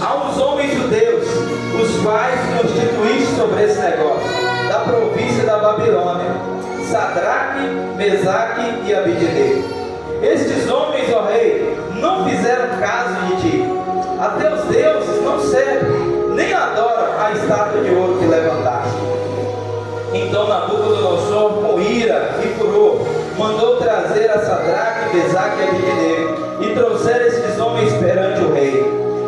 aos homens judeus, os quais constituíste sobre esse negócio, da província da Babilônia, Sadraque, Mesaque e Abednego. Estes homens, ó rei, não fizeram caso de ti. A teus deuses não servem, nem adoram a estátua de ouro que levantaste. Então Nabucodonosor, com ira e furor, mandou trazer a Sadraque, Mesaque e Abednego, e trouxeram estes homens perante o rei.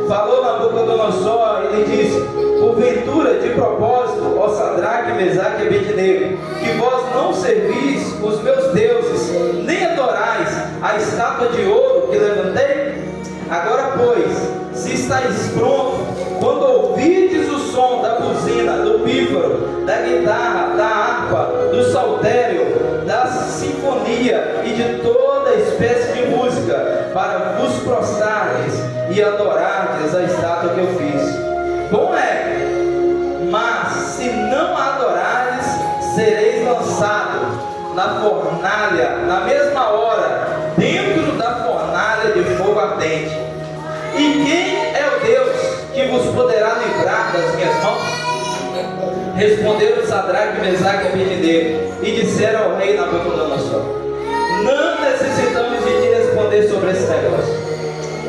Falou Nabucodonosor e lhe disse: porventura, de propósito, ó Sadraque, Mesaque e Abednego, que vós não servis os meus deuses, nem adorais a estátua de ouro que levantei? Agora, pois, se estáis prontos, quando ouvirdes o som da buzina, do pífaro, da guitarra, da harpa, do saltério, da sinfonia e de toda espécie de música, para vos prostrardes e adorardes a estátua que eu fiz. Bom é, mas se não a adorares, sereis lançado na fornalha, na mesma hora, dentro da fornalha de fogo ardente. E quem é o Deus que vos poderá livrar das minhas mãos? Responderam Sadraque, Mesaque e Abednego, e disseram ao rei Nabucodonosor: não necessitamos de te responder sobre esse negócio.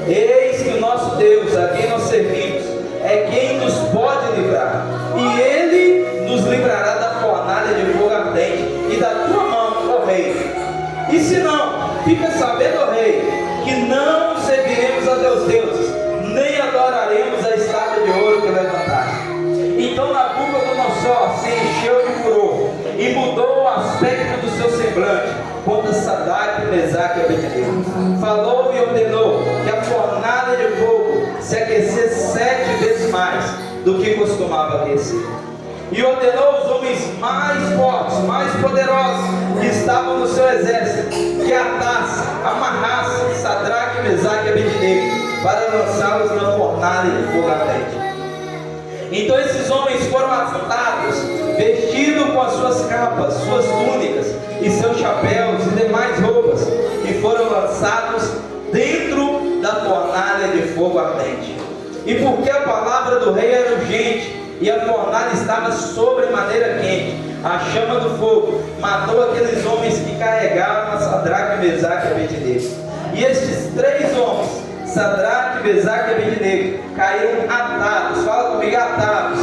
Eis que o nosso Deus, a quem nós servimos, é quem nos pode livrar, e Ele nos livrará da fornalha de fogo ardente e da tua mão, ó rei. E se não, fica sabendo, ó rei, que não serviremos a teus deuses, nem adoraremos a estátua de ouro que levantaste. Então Nabucodonosor se encheu de furor e mudou o aspecto do seu semblante contra Sadraque, Mesaque e Abednego. Falou e ordenou que a fornalha de fogo se aquecesse 7 vezes mais do que costumava aquecer. E ordenou aos homens mais fortes, mais poderosos que estavam no seu exército, que atassem, amarrassem Sadraque, Mesaque e Abednego para lançá-los na fornalha de fogo ardente. Então esses homens foram atados, vestidos com as suas capas, suas túnicas e seus chapéus e demais roupas, e foram lançados dentro da fornalha de fogo ardente. E porque a palavra do rei era urgente e a fornalha estava sobremaneira quente, a chama do fogo matou aqueles homens que carregavam a Sadraque, Mesaque e Abednego. E estes 3 homens, Sadraque, Mesaque e Abednego, caíram atados, fala comigo, atados,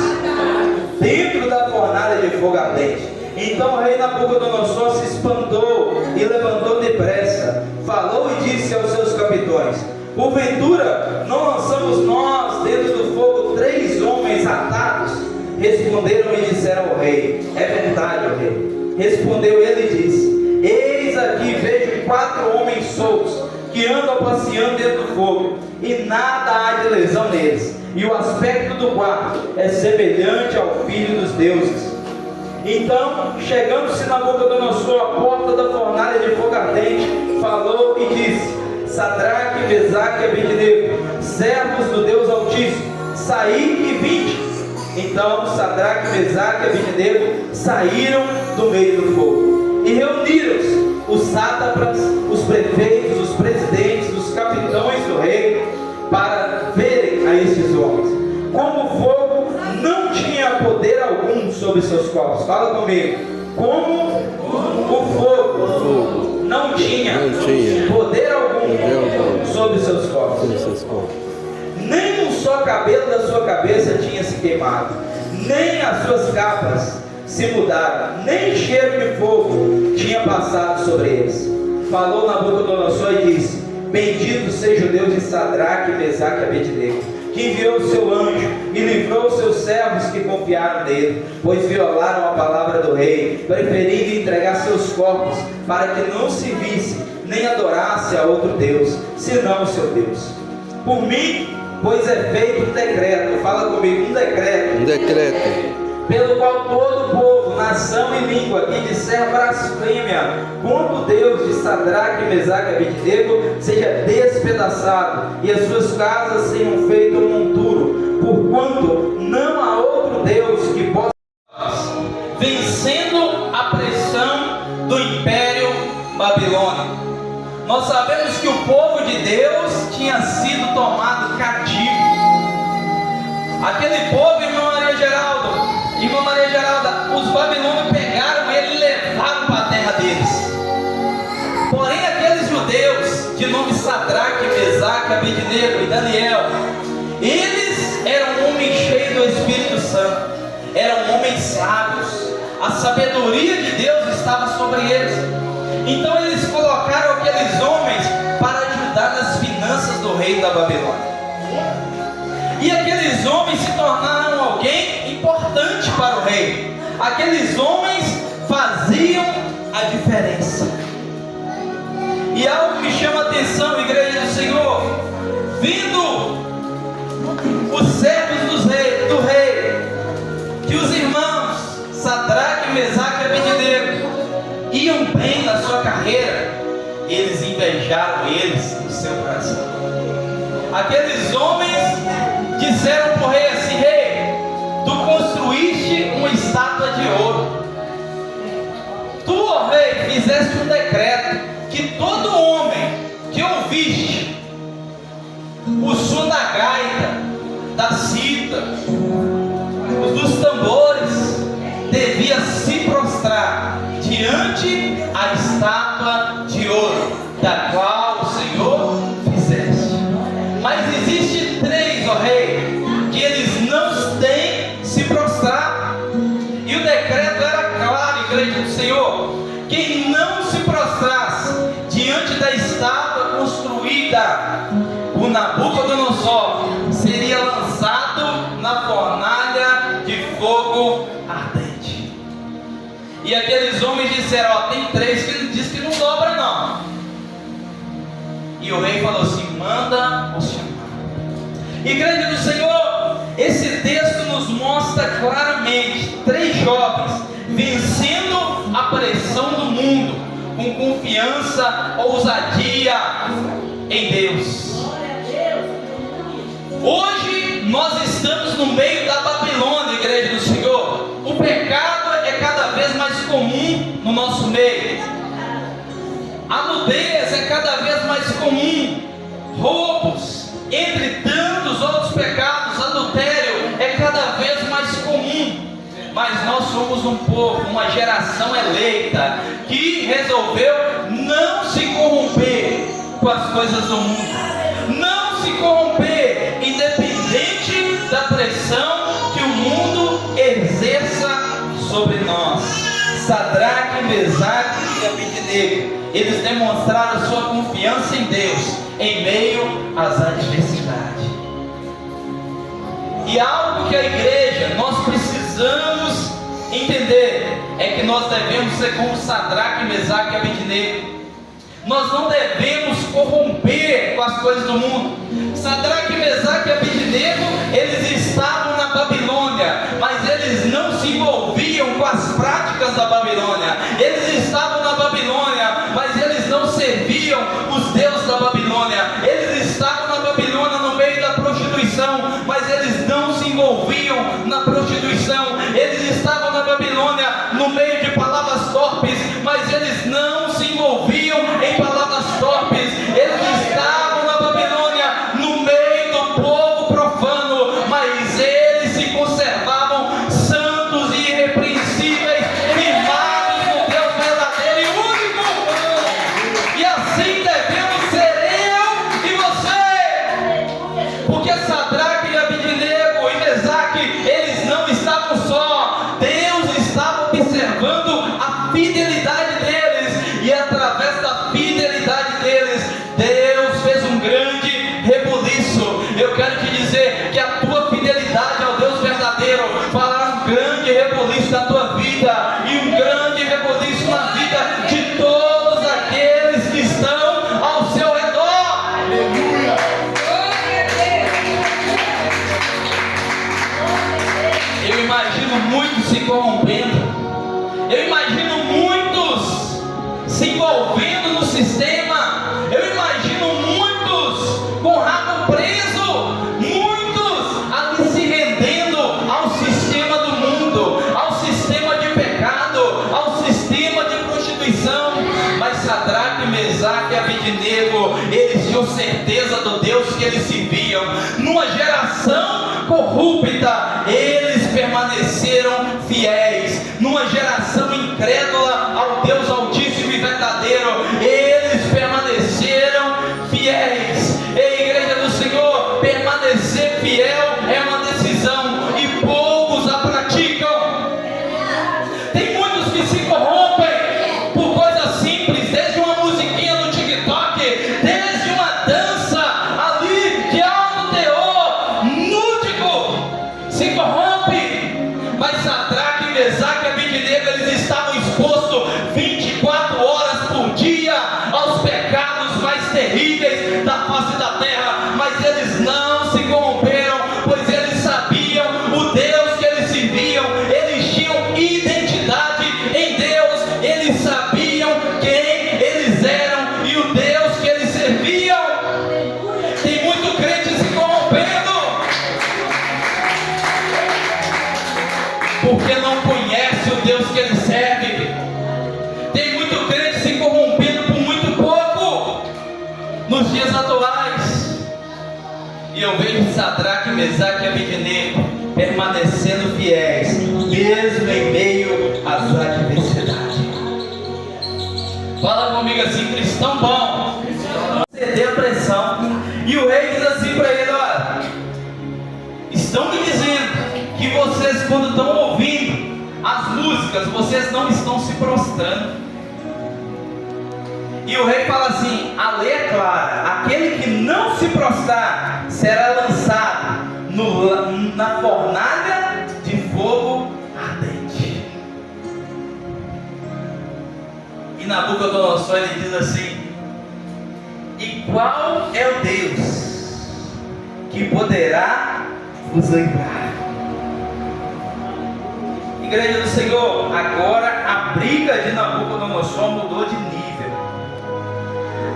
dentro da fornalha de fogo ardente. Então o rei Nabucodonosor se espantou e levantou depressa, falou e disse aos seus capitões: porventura não lançamos nós dentro do fogo 3 homens atados? Responderam e disseram ao rei: é verdade, ó rei. Respondeu ele e disse: eis aqui vejo 4 homens soltos, que andam passeando dentro do fogo, e nada há de lesão neles, e o aspecto do quarto é semelhante ao filho dos deuses. Então, chegando-se Nabucodonosor à porta da fornalha de fogo ardente, falou e disse: Sadraque, Mesaque e Abednego, servos do Deus Altíssimo, saí e vinde. Então Sadraque, Mesaque e Abednego saíram do meio do fogo, e reuniram-se os sátrapas, os prefeitos, os presidentes, os capitães do rei, para verem a estes homens. Como o fogo não tinha poder algum sobre seus corpos. Fala comigo. Como o fogo não tinha poder algum sobre seus corpos. Nem um só cabelo da sua cabeça tinha se queimado, nem as suas capas se mudaram, nem cheiro de fogo tinha passado sobre eles. Falou Nabucodonosor e disse: bendito seja o Deus de Sadraque, Mesaque e Abednego, que enviou o seu anjo e livrou os seus servos que confiaram nele, pois violaram a palavra do rei, preferindo entregar seus corpos para que não se visse nem adorasse a outro Deus, senão o seu Deus. Por mim, pois é feito um decreto, fala comigo, um decreto, pelo qual todo o povo, nação e língua que disser blasfêmia contra o Deus de Sadraque, Mesaque e Abednego seja despedaçado, e as suas casas sejam feitas um monturo, porquanto não há outro Deus que possa, vencendo a pressão do império babilônico. Nós sabemos que o povo de Deus tinha sido tomado cativo. nome Sadraque, Mesaque, Abednego e Daniel, eles eram homens cheios do Espírito Santo, eram homens sábios, a sabedoria de Deus estava sobre eles. Então eles colocaram aqueles homens para ajudar nas finanças do rei da Babilônia. E aqueles homens se tornaram alguém importante para o rei. Aqueles homens faziam a diferença. E algo que chama a atenção, igreja do Senhor, vindo os servos do rei, que os irmãos Sadraque, Mesaque e Abednego iam bem na sua carreira, eles invejaram eles no seu coração. Aqueles homens disseram para o rei assim: rei, tu construíste uma estátua de ouro. Tu, ó rei, fizeste um decreto que todo homem que ouviste o som da gaita, da cita, dos tambores, devia se prostrar diante a estátua de ouro, da qual o Senhor fizeste. Mas existe três, ó rei, que eles não têm se prostrar. E o decreto era claro, igreja do Senhor: quem não se prostrasse diante da estátua construída por Nabucodonosor seria lançado na fornalha de fogo ardente. E aqueles homens disseram: ó, tem três que diz que não dobra não. E o rei falou assim: manda os chamar. Igreja do Senhor, esse texto nos mostra claramente três jovens vencendo a pressão do mundo com confiança, ousadia em Deus. Hoje nós estamos no meio da Babilônia, igreja do Senhor. O pecado é cada vez mais comum no nosso meio. A nudez é cada vez mais comum. Roubos, entre tantos outros pecados, adultério é cada vez mais comum. Mas nós somos um povo, uma geração eleita, que resolveu não se corromper com as coisas do mundo, não se corromper, independente da pressão que o mundo exerça sobre nós. Sadraque, Mesaque e Abednego, eles demonstraram sua confiança em Deus em meio às adversidades. E algo que a igreja, nós precisamos entender, é que nós devemos ser como Sadraque, Mesaque e Abednego. Nós não devemos corromper com as coisas do mundo. Sadraque, Mesaque e Abednego, eles estavam na Babilônia, mas eles não se envolviam com as práticas da Babilônia. Eles estavam na Babilônia, mas eles não serviam os deuses da Babilônia. Eles estavam na Babilônia no meio da prostituição, mas eles não se envolviam na prostituição. Eles estavam na Babilônia no meio de palavras torpes, mas eles não se envolviam em palavras torpes. Eles estavam na Babilônia no meio do povo profano, mas eles se conservavam santos e irrepreensíveis, firmados no Deus verdadeiro e único. E assim devemos ser eu e você, porque Sadraque, Abednego e Mesaque, eles não estavam só. Deus estava observando a fidelidade deles, e através da fidelidade deles, Deus fez um grande rebuliço. Eu quero te dizer que a tua fidelidade ao Deus verdadeiro fará um grande rebuliço na tua vida, e um grande rebuliço na vida de todos aqueles que estão ao seu redor. Aleluia! Eu imagino muitos se corrompendo. Eu imagino muitos se envolvendo no sistema. Eu imagino muitos com o rabo preso. Muitos ali se rendendo ao sistema do mundo, ao sistema de pecado, ao sistema de prostituição. Mas Sadraque, Mesaque e Abednego, eles tinham certeza do Deus que eles serviam. Numa geração corrupta, eles permaneceram fiéis. Numa geração incrédula ao Deus altíssimo e verdadeiro, eles permaneceram eu vejo Sadraque, Mesaque e Abednego permanecendo fiéis, mesmo em meio às adversidades. Fala comigo assim, cristão bom, ceder a pressão. E o rei diz assim para ele: olha, estão me dizendo que vocês, quando estão ouvindo as músicas, vocês não estão se prostrando. E o rei fala assim: a lei é clara, aquele que não se prostrar será lançado na fornalha de fogo ardente. E Nabucodonosor, ele diz assim: e qual é o Deus que poderá vos livrar? Igreja do Senhor, agora a briga de Nabucodonosor mudou de nível.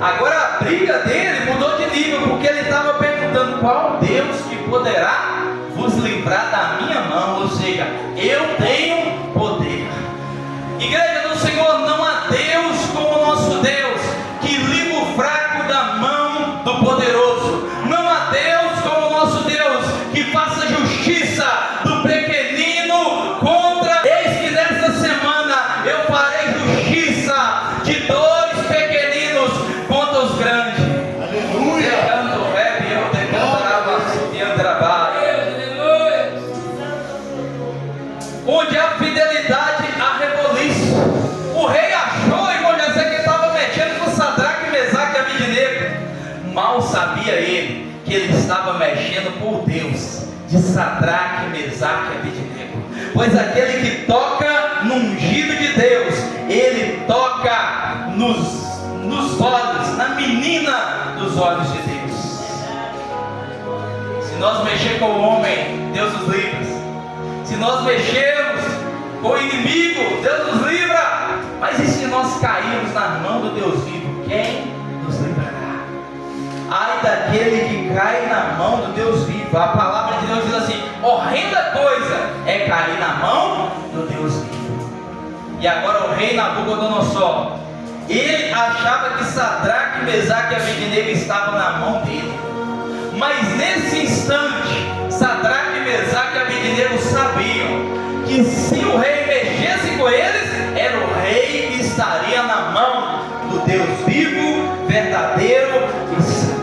Agora a briga dele mudou de nível, porque ele estava perguntando: qual Deus que poderá vos livrar da minha mão? Ou seja, eu tenho poder. Igreja do Senhor, não há Deus como o nosso Deus, que livra o fraco da mão do poderoso. Não há Deus como o nosso Deus, que faça justiça do pequenino contra. Eis que nesta semana eu farei justiça de dois pequeninos contra os grandes. Aleluia! Decando rap, eu decantarava e andrabá. Onde a fidelidade a reboliço. O rei achou, irmão José, que estava mexendo com Sadraque, Mesaque e Abednego. Mal sabia ele que ele estava mexendo por Deus de Sadraque, Mesaque e Abednego. Pois aquele que toca no ungido de Deus, ele toca nos olhos, na menina dos olhos de Deus. Se nós mexer com o homem, Deus nos livra. Se nós mexermos com o inimigo, Deus nos livra. Mas e se nós cairmos na mão do Deus vivo, quem nos livrará? Ai daquele que cai na mão do Deus vivo. A palavra de Deus diz assim: horrenda coisa é cair na mão do Deus vivo. E agora o rei Nabucodonosor, ele achava que Sadraque, Mesaque e Abednego estavam na mão dele. Mas nesse instante, Sadraque, Mesaque e Abednego sabiam que se o rei mexesse com eles, era o rei que estaria na mão do Deus vivo, verdadeiro e santo.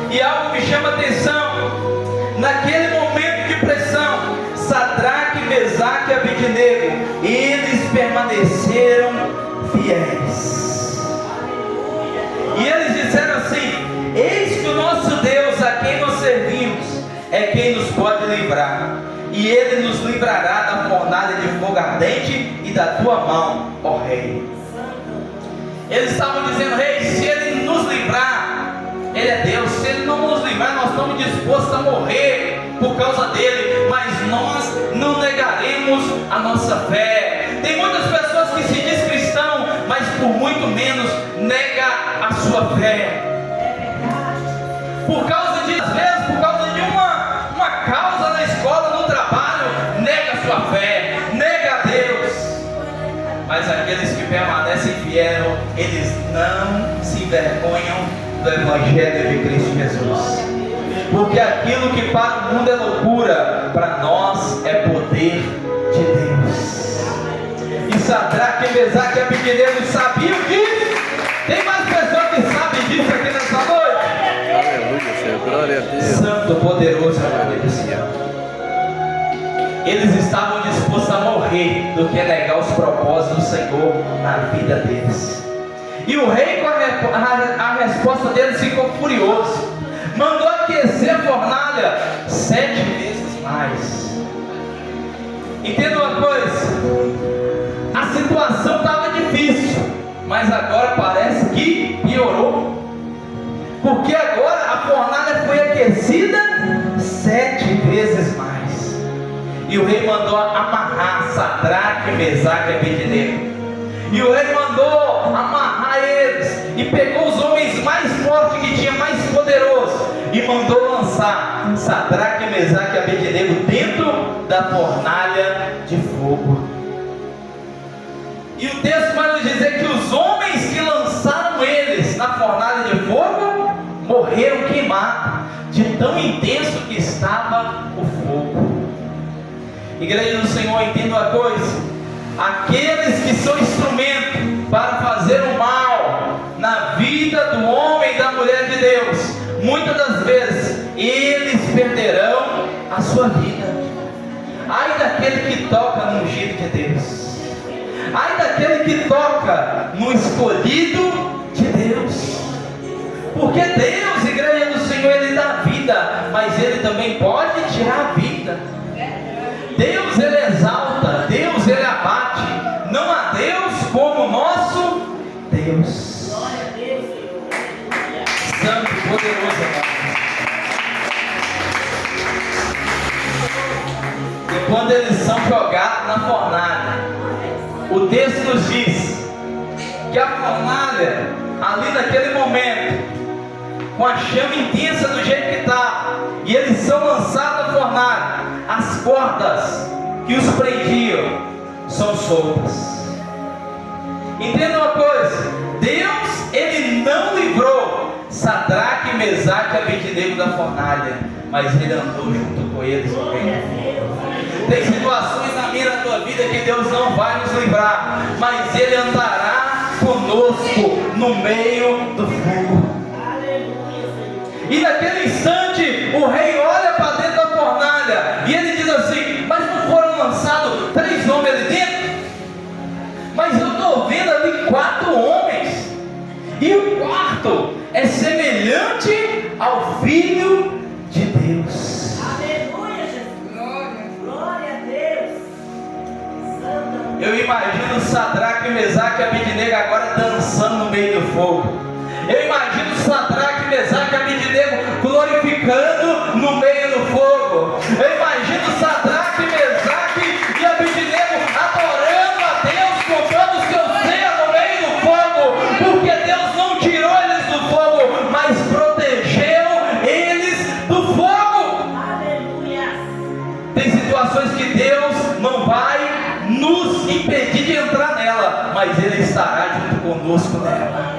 E algo me chama a atenção: naquele momento de pressão, Sadraque, Mesaque e Abednego, eles permaneceram fiéis. E eles disseram assim: eis que o nosso Deus, a quem nós servimos, é quem nos pode livrar, e Ele nos livrará da fornalha de fogo ardente e da tua mão, ó Rei. Eles estavam dizendo: Rei, se Ele nos livrar, Ele é Deus. Se Ele não nos livrar, nós estamos dispostos a morrer por causa dEle, mas nós não negaremos a nossa fé. Tem muitas pessoas que se diz cristão, mas por muito menos nega a sua fé. Por causa de, às vezes, por causa de uma causa na escola, no trabalho, nega a sua fé, nega a Deus. Mas aqueles que permanecem fiéis, eles não se envergonham do Evangelho de Cristo Jesus. Porque aquilo que para o mundo é loucura, para nós é poder de Deus. E Sadraque, Mesaque e Abednego sabiam disso. Tem mais pessoas que sabem disso aqui nessa noite? Aleluia, Senhor, glória a Deus. Santo, poderoso, aleluia, Senhor. Eles estavam dispostos a morrer do que negar os propósitos do Senhor na vida deles. E o rei, com a resposta deles, ficou furioso. Mandou aquecer a fornalha 7 vezes mais. Entenda uma coisa: a situação estava difícil, mas agora parece que piorou. Porque agora a fornalha foi aquecida 7 vezes mais. E o rei mandou amarrar Sadraque, Mesaque e Abednego. E o rei mandou amarrar eles, e pegou os homens mais fortes que tinha, mais poderosos, e mandou lançar Sadraque, Mesaque e Abednego dentro da fornalha de fogo. E o texto vai nos dizer que os homens que lançaram eles na fornalha de fogo morreram queimados. tão intenso que estava o fogo. Igreja do Senhor, entenda uma coisa: aqueles que são instrumento para fazer o mal na vida do homem e da mulher de Deus, muitas das vezes eles perderão a sua vida. Ai daquele que toca no ungido de Deus, ai daquele que toca no escolhido de Deus, porque Deus, igreja do Senhor, Ele dá vida, mas Ele também pode tirar a vida. Deus, Ele exalta, Deus, Ele abate. Não há Deus como nosso Deus. Santo e poderoso, amado. E quando eles são jogados na fornalha, o texto nos diz que a fornalha, ali naquele momento, com a chama intensa do jeito que está, e eles são lançados na fornalha, as cordas que os prendiam são soltas. Entenda uma coisa: Deus, Ele não livrou Sadraque, Mesaque e Abednego da fornalha, mas Ele andou junto com eles no meio. Tem situações na minha e na tua vida que Deus não vai nos livrar, mas Ele andará conosco no meio do fogo. E naquele instante o rei olha para dentro da fornalha e ele diz assim: mas não foram lançados 3 homens ali dentro? Mas eu estou vendo ali 4 homens, e o quarto é semelhante ao Filho de Deus. Aleluia, Jesus. Glória a Deus. Eu imagino Sadraque, Mesaque e Abednego agora dançando no meio do fogo. Eu imagino Sadraque, Mesaque e Abednego glorificando no meio do fogo. Eu imagino Sadraque, Mesaque e Abednego adorando a Deus com todo o seu ser no meio do fogo, porque Deus não tirou eles do fogo, mas protegeu eles do fogo. Aleluia. Tem situações que Deus não vai nos impedir de entrar nela, mas Ele estará junto conosco nela.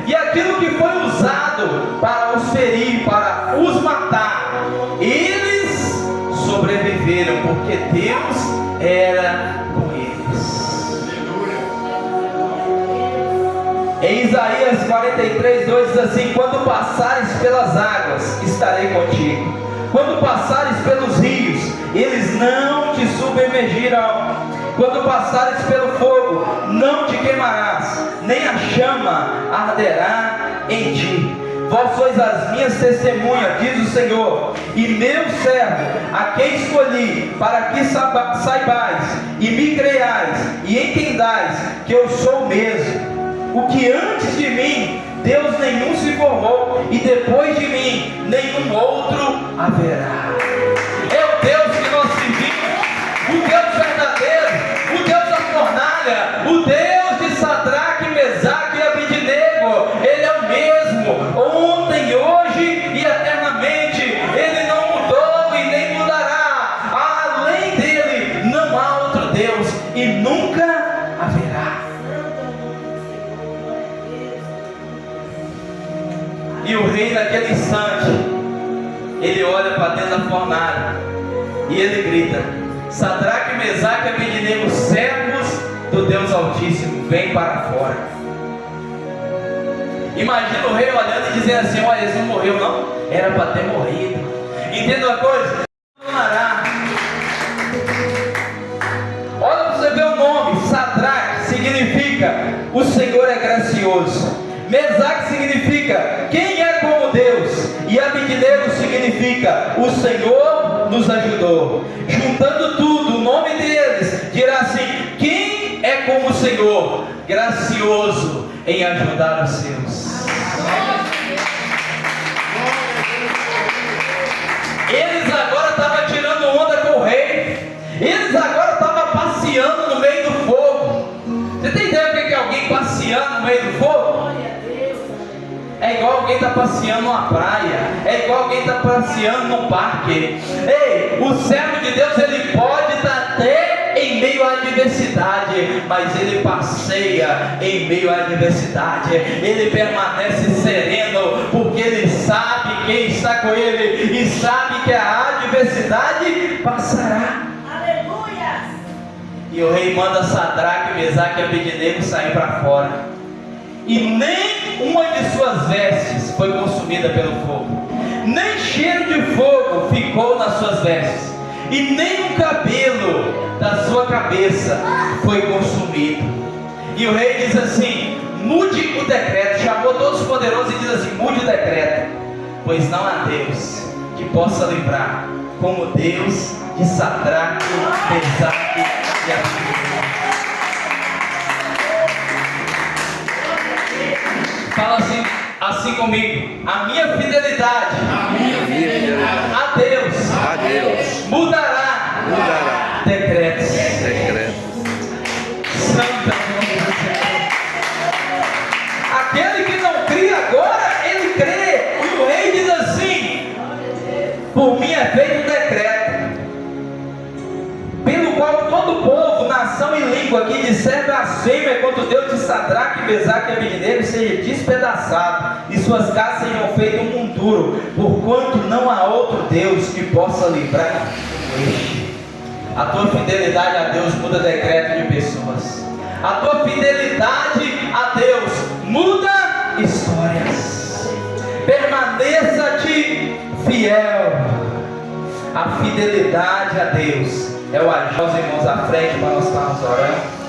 E aquilo que foi usado para os ferir, para os matar, eles sobreviveram, porque Deus era com eles. Em Isaías 43:2 diz assim: quando passares pelas águas, estarei contigo. Quando passares pelos rios, eles não te submergirão. Quando passares pelo fogo, não te queimarás, nem a chama arderá em ti. Vós sois as minhas testemunhas, diz o Senhor, e meu servo, a quem escolhi, para que saibais e me creiais e entendais que eu sou o mesmo. O que antes de mim Deus nenhum se formou, e depois de mim nenhum outro haverá. É o Deus que nós servimos, o Deus verdadeiro, o Deus da fornalha, o Deus de Sadraque, Mesaque e Abednego. Ele é o mesmo, ontem, hoje e eternamente. Ele não mudou e nem mudará. Além dele não há outro Deus e nunca haverá. E o rei, naquele instante, ele olha para dentro da fornalha e ele grita: Sadraque, Mesaque e Abednego, servos do Deus Altíssimo, vem para fora. Imagina o rei olhando e dizendo assim: olha, esse não morreu não, era para ter morrido. Entenda uma coisa: olha para você ver o nome. Sadraque significa o Senhor é gracioso. Mesaque significa quem é como Deus, e Abednego significa o Senhor nos ajudou. Juntando tudo, o nome deles dirá assim: quem é como o Senhor, gracioso em ajudar os seus. Eles agora estavam tirando onda com o rei, eles agora estavam passeando no meio do fogo. Você tem ideia do que é alguém passeando no meio do fogo? É igual alguém está passeando numa praia, é igual alguém está passeando num parque. Ei, o servo de Deus, ele pode estar até em meio à adversidade, mas ele passeia em meio à adversidade, ele permanece sereno, porque ele sabe quem está com ele, e sabe que a adversidade passará. Aleluia. E o rei manda Sadraque, Mesaque e Abednego sair para fora, e nem uma de suas vestes foi consumida pelo fogo, nem cheiro de fogo ficou nas suas vestes, e nem um cabelo da sua cabeça foi consumido. E o rei diz assim: mude o decreto. Chamou todos os poderosos e diz assim: mude o decreto, pois não há Deus que possa livrar como Deus de Sadraque, Mesaque e Abednego. Fala assim comigo: a minha fidelidade a Deus mudará decretos. Santo aquele que não cria agora, ele crê. E o rei diz assim: por mim é feito um decreto, pelo qual todo povo, nação e língua que disser blasfêmia contra o Deus de Sadraque, Mesaque e Abednego seja despedaçado, e suas casas sejam feitas um monturo, porquanto não há outro Deus que possa livrar este. A tua fidelidade a Deus muda decreto de pessoas. A tua fidelidade a Deus muda histórias. Permaneça-te fiel. A fidelidade a Deus é o agir. Os irmãos à frente para nós estarmos orando.